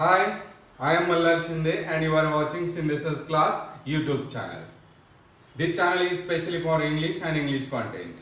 Hi, I am Mallar Shinde and you are watching Shinde's Class YouTube channel. This channel is specially for English and English content.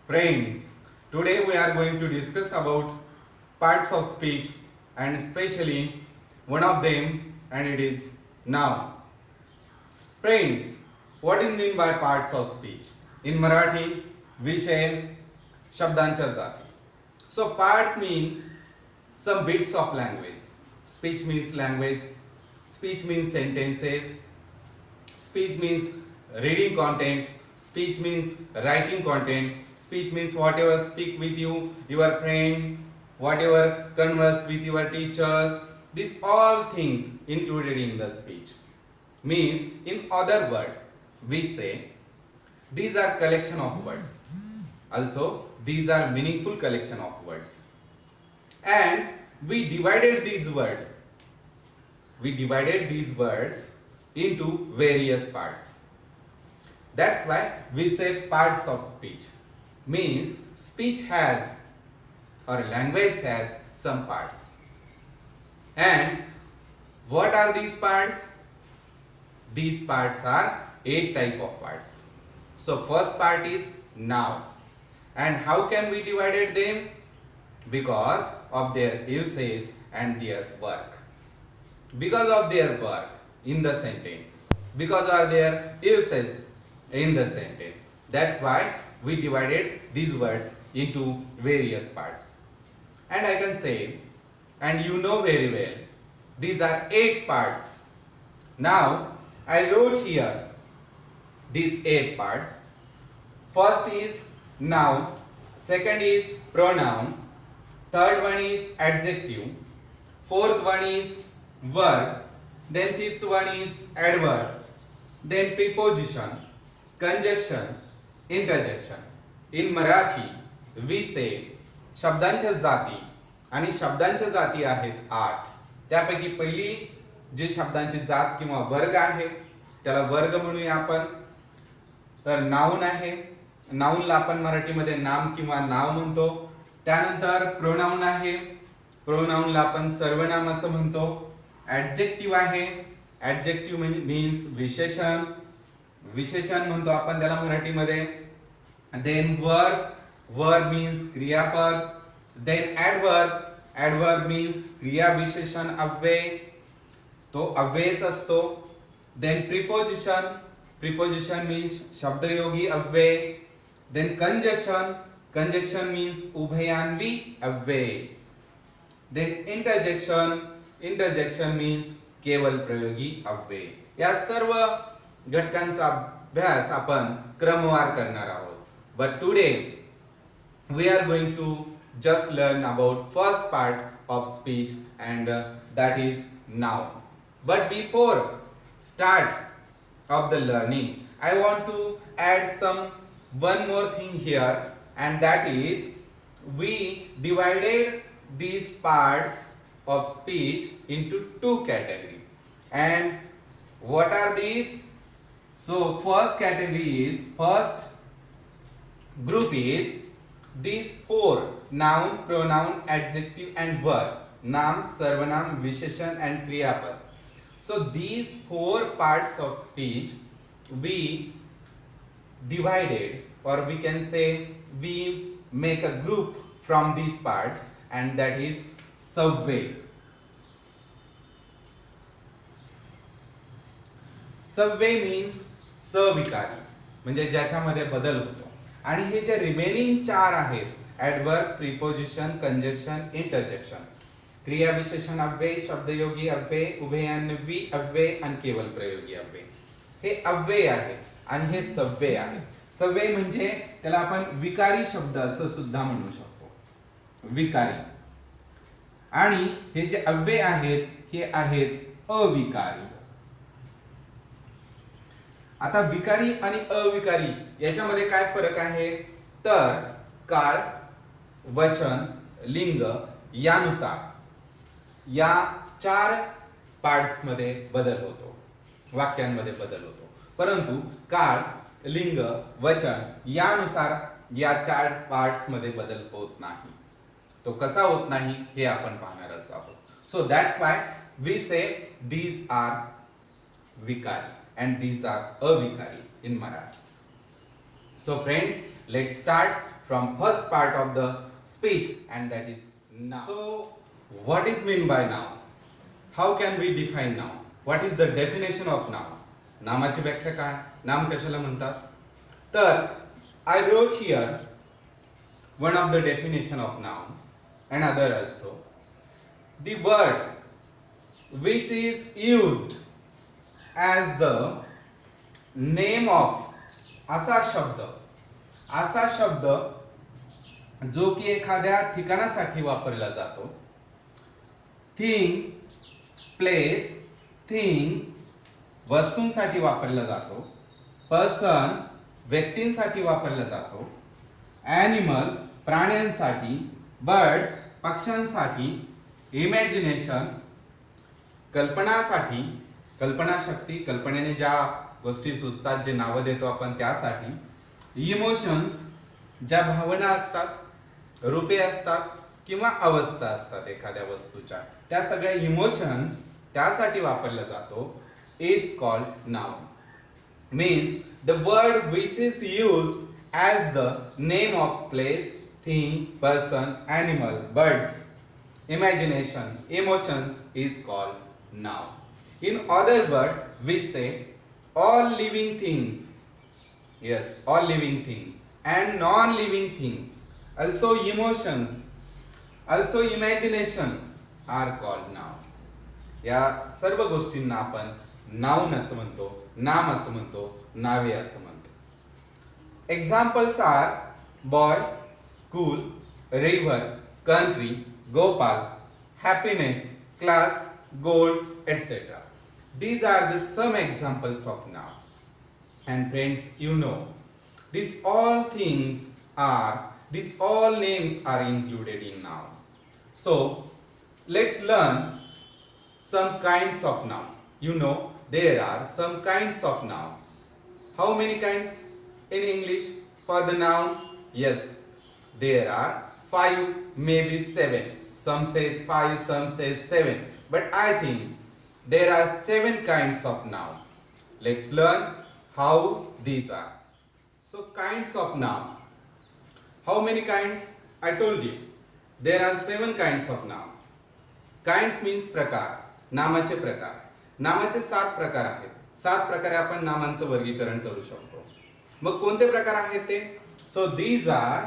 Friends, today we are going to discuss about parts of speech and especially one of them, and it is noun. Friends, what is mean by parts of speech? In Marathi, we say शब्दांच्या जाती. So parts means some bits of language. Speech means language. Speech means sentences. Speech means reading content. Speech means writing content. Speech means whatever speak with you, your friend, whatever converse with your teachers. These all things included in the speech. Means in other word, we say these are collection of words. Also, these are meaningful collection of words. And we divided these words. We divided these words into various parts. That's why we say parts of speech. Means speech has or language has some parts. And what are these parts? These parts are 8 type of parts. So first part is noun. And how can we divided them? Because of their usage and their work. Because of their work in the sentence. Because of their usage in the sentence. That's why we divided these words into various parts. And I can say, and you know very well, these are 8 parts. Now, I wrote here these 8 parts. First is noun, second is pronoun, third one is adjective, fourth one is verb, then fifth one is adverb, then preposition, conjunction, interjection. In Marathi we say शब्दांच्या जाती, आणि शब्दांच्या जाती आहेत 8. त्यापैकी पहिली जे शब्दांची जात किंवा वर्ग आहे त्याला वर्ग म्हणूया आपण. तर नाउन आहे. नाउनला आपण मराठीमध्ये नाम किंवा नाव म्हणतो. त्यानंतर प्रोनाउन आहे. प्रोनाउनला आपण सर्वनाम असं म्हणतो. ऍडजेक्टिव्ह आहे. ऍडजेक्टिव्ह मीन्स विशेषण. विशेषण म्हणतो आपण त्याला मराठीमध्ये. Then verb. वर्ब मीन्स क्रियापद. Then adverb. ऍडवर्ब मीन्स क्रिया विशेषण अव्यय. तो अव्ययच असतो. Then preposition. प्रिपोजिशन मीन्स शब्दयोगी अव्यय. Then conjunction. Conjunction means उभयान्वी अव्यय. Then interjection. Interjection means केवल प्रयोगी अव्यय. या सर्व घटकांचा अभ्यास आपण क्रमवार करणार आहोत. But today we are going to just learn about first part of speech, and that is noun. But before start of the learning, I want to add one more thing here, and that is we divided these parts of speech into 2 categories. And what are these? So first group is these 4: noun, pronoun, adjective and verb. Naam, sarvanam, visheshan and kriyapad. So these 4 parts of speech we divided, or we can say we make a group from these parts, and that is subway. Subway means सविकारी, म्हणजे ज्याच्यामध्ये बदल होतो. आणि हे जे remaining 4 आहेत adverb, preposition, conjunction, interjection, क्रिया विशेषण अव्यय, शब्दयोगी अव्यय, उभयान्वी अव्यय आणि केवल प्रयोगी अव्यय, हे अव्यय आहे आणि हे सव्यय आहे. सव्यय म्हणजे त्याला आपण विकारी शब्द असं सुद्धा म्हणू शकतो. विकारी. आणि हे जे अव्यय आहेत हे आहेत अविकारी. आता विकारी आणि अविकारी याच्यामध्ये काय फरक आहे? तर काळ, वचन, लिंग यानुसार या 4 पार्ट्स मध्ये बदल होतो, वाक्यांमध्ये बदल होतो. परंतु काळ, लिंग, वचन यानुसार या 4 पार्ट्स मध्ये बदल होत नाही. तो कसा होत नाही हे आपण पाहणारच आहोत. So that's why we say these are vikari and these are avikari in Marathi. So friends, let's start from first part of the speech, and that is noun. So what is mean by noun? How can we define noun? What is the definition of noun? नामाची व्याख्या काय? नाम कशाला म्हणतात? तर I wrote here one of the definition of noun, another also. The word which is used as the name of, असा शब्द जो की एखाद्या ठिकाणासाठी वापरला जातो. थिंग, प्लेस, थिंग्स वस्तूंसाठी वापरला जातो. पर्सन व्यक्तींसाठी वापरला जातो. ॲनिमल प्राण्यांसाठी. बर्ड्स पक्ष्यांसाठी. इमॅजिनेशन कल्पनासाठी, कल्पनाशक्ती, कल्पनेने ज्या गोष्टी सुचतात, जे नावं देतो आपण त्यासाठी. इमोशन्स ज्या भावना असतात, रूपे असतात किंवा अवस्था असतात एखाद्या वस्तूच्या, त्या सगळ्या इमोशन्स त्यासाठी वापरला जातो. Is called noun. Means the word which is used as the name of place, thing, person, animal, birds, imagination, emotions is called noun. In other word, we say all living things. Yes, all living things and non-living things. Also emotions, also imagination are called noun. या सर्व गोष्टींना आपण noun असं म्हणतो, नाम असं म्हणतो, नावे असं म्हणतो. Examples are boy, school, river, country, Gopal, happiness, class, gold, etc. These are the some examples of noun. And friends, you know, these all names are included in noun. So let's learn some kinds of noun. You know, there are some kinds of noun. How many kinds in English for the noun? Yes, there are 5, maybe 7. Some says 5, some says 7. But I think there are 7 kinds of noun. Let's learn how these are. So kinds of noun. How many kinds? I told you. There are 7 kinds of noun. Kinds means प्रकार. नामाचे प्रकार. नामाचे 7 प्रकार आहेत. 7 प्रकारे आपण नामांचं वर्गीकरण करू शकतो. मग कोणते प्रकार आहेत ते? So these are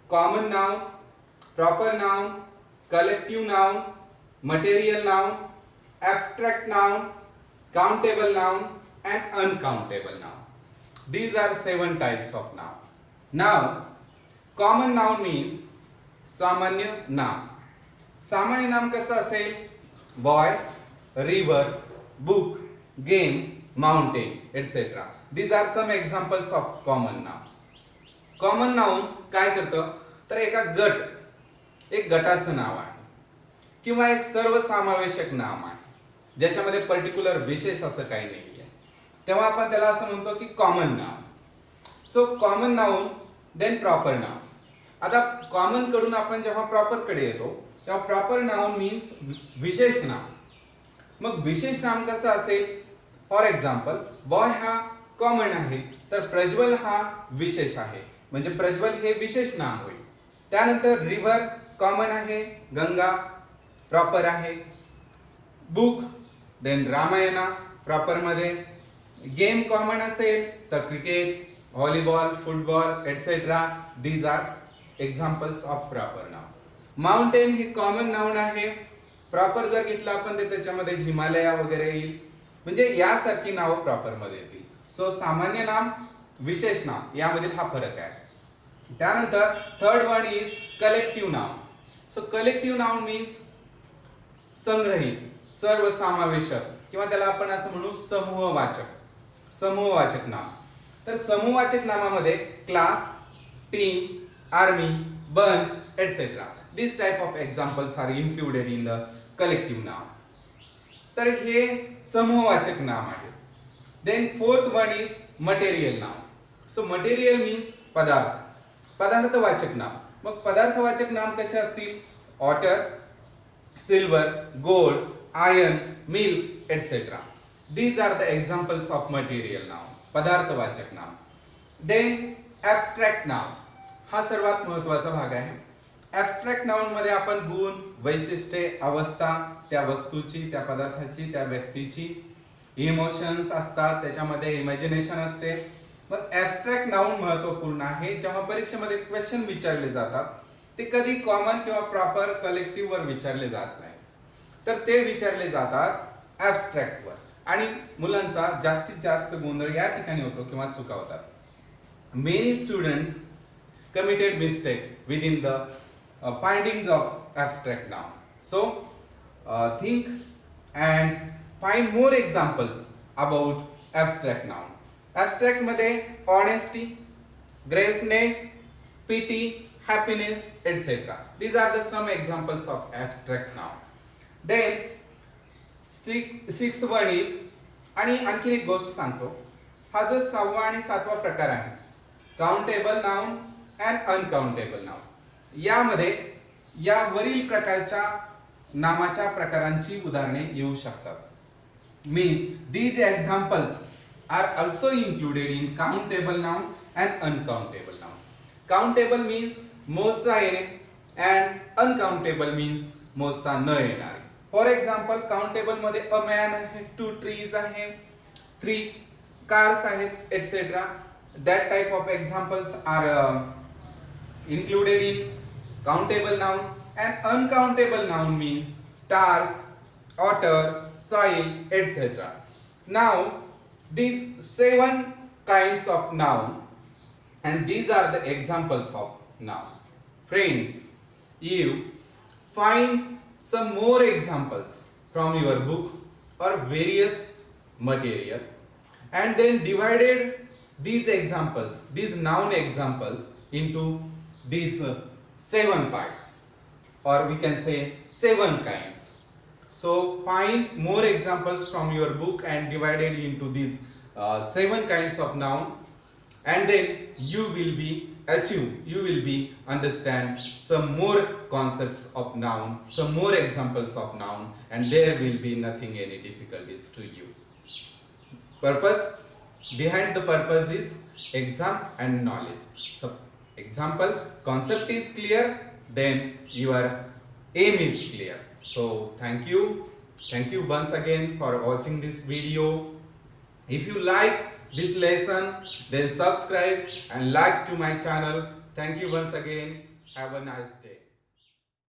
common noun, proper noun, collective noun, material noun, abstract noun, countable noun and uncountable noun. These are 7 types of noun. Now, common noun means सामान्य नाम. सामान्य नाम कसं असेल? Boy, river, book, game, mountain, etc. These are some examples of common noun. Common noun काय करतं? तर एक गटाचं नाव आहे किंवा एक सर्वसमावेशक नाम आहे, ज्याच्यामध्ये पर्टिक्युलर विशेष असं काही नाही आहे, तेव्हा आपण त्याला असं म्हणतो की common noun. So common noun, then proper noun. आता कॉमन कडून आपण जेव्हा प्रॉपर कडे येतो तेव्हा प्रॉपर नाउन मीन्स विशेष नाम. मग विशेष नाम कसं असेल? फॉर एक्झाम्पल, बॉय हा कॉमन आहे, तर प्रज्वल हा विशेष आहे, म्हणजे प्रज्वल हे विशेष नाम होईल. त्यानंतर रिव्हर कॉमन आहे, गंगा प्रॉपर आहे. बुक, देन रामायणा प्रॉपर मध्ये. गेम कॉमन असेल तर cricket, volleyball, football, etc. These are examples of proper noun. Mountain हे कॉमन नाउन आहे, प्रॉपर जर घेतलं आपण तर त्याच्यामध्ये हिमालया वगैरे येईल, म्हणजे यासारखी नावं प्रॉपर मध्ये येतील. सो सामान्य नाम, विशेष नाम यामधील हा फरक आहे. त्यानंतर third one is collective noun. So collective noun means संग्रहित, सर्वसमावेशक, किंवा त्याला आपण असं म्हणू समूहवाचक नाम. तर समूहवाचक नामामध्ये class, team, army, bunch, etc. These type of examples are included in the collective noun. तर हे समूहवाचक नाम आहे. Then fourth one is material noun. So material means पदार्थ, पदार्थवाचक नाम. मग पदार्थवाचक नाम कसे असतील? Water, silver, gold, iron, milk, etc. These are the examples of material nouns, पदार्थवाचक नाम. Then abstract noun, हा सर्वात महत्वाचा भाग आहे. ॲब्स्ट्रॅक्ट नाउन मध्ये आपण गुण, वैशिष्ट्ये, अवस्था त्या वस्तूची, त्या पदार्थाची, त्या व्यक्तीची, इमोशन्स असतात, त्याच्यामध्ये इमॅजिनेशन असते. मग ॲब्स्ट्रॅक्ट नाउन महत्वपूर्ण आहे. जेव्हा परीक्षेमध्ये क्वेश्चन विचारले जातात ते कधी कॉमन किंवा प्रॉपर कलेक्टिव्ह वर विचारले जात नाही, तर ते विचारले जातात ॲब्स्ट्रॅक्ट वर. आणि मुलांचा जास्तीत जास्त गोंधळ या ठिकाणी होतो किंवा चुका होतात. Many students committed mistake within the findings of abstract noun. So think and find more examples about abstract noun. Abstract मध्ये honesty, greatness, pity, happiness, etc. These are the some examples of abstract noun. Then sixth one is, आणि आणखी एक गोष्ट सांगतो, हा जो 6वा आणि 7वा प्रकार आहे, countable noun and uncountable noun. यामध्ये या वरील प्रकारच्या नामाच्या प्रकारांची उदाहरणे येऊ शकतात. Means these examples are also included in countable noun and uncountable noun. Countable means मोजता येणे and uncountable means मोजता न येणारे. फॉर एक्झाम्पल काउंटेबल मध्ये अ मॅन आहे, 2 ट्रीज आहे, 3 कार्स आहेत, etcetera. That type of examples are included in countable noun. And uncountable noun means stars, otter, soil, etc. Now these 7 kinds of noun, and these are the examples of noun. Friends, you find some more examples from your book or various material, and then divided these examples, these noun examples, into these 7 parts, or we can say 7 kinds. So find more examples from your book and divided into these 7 kinds of noun, and then you will be understand some more concepts of noun, some more examples of noun, and there will be nothing any difficulties to you. Purpose behind the purpose is exam and knowledge. So example concept is clear, then your aim is clear. So thank you once again for watching this video. If you like this lesson, then subscribe and like to my channel. Thank you once again. Have a nice day.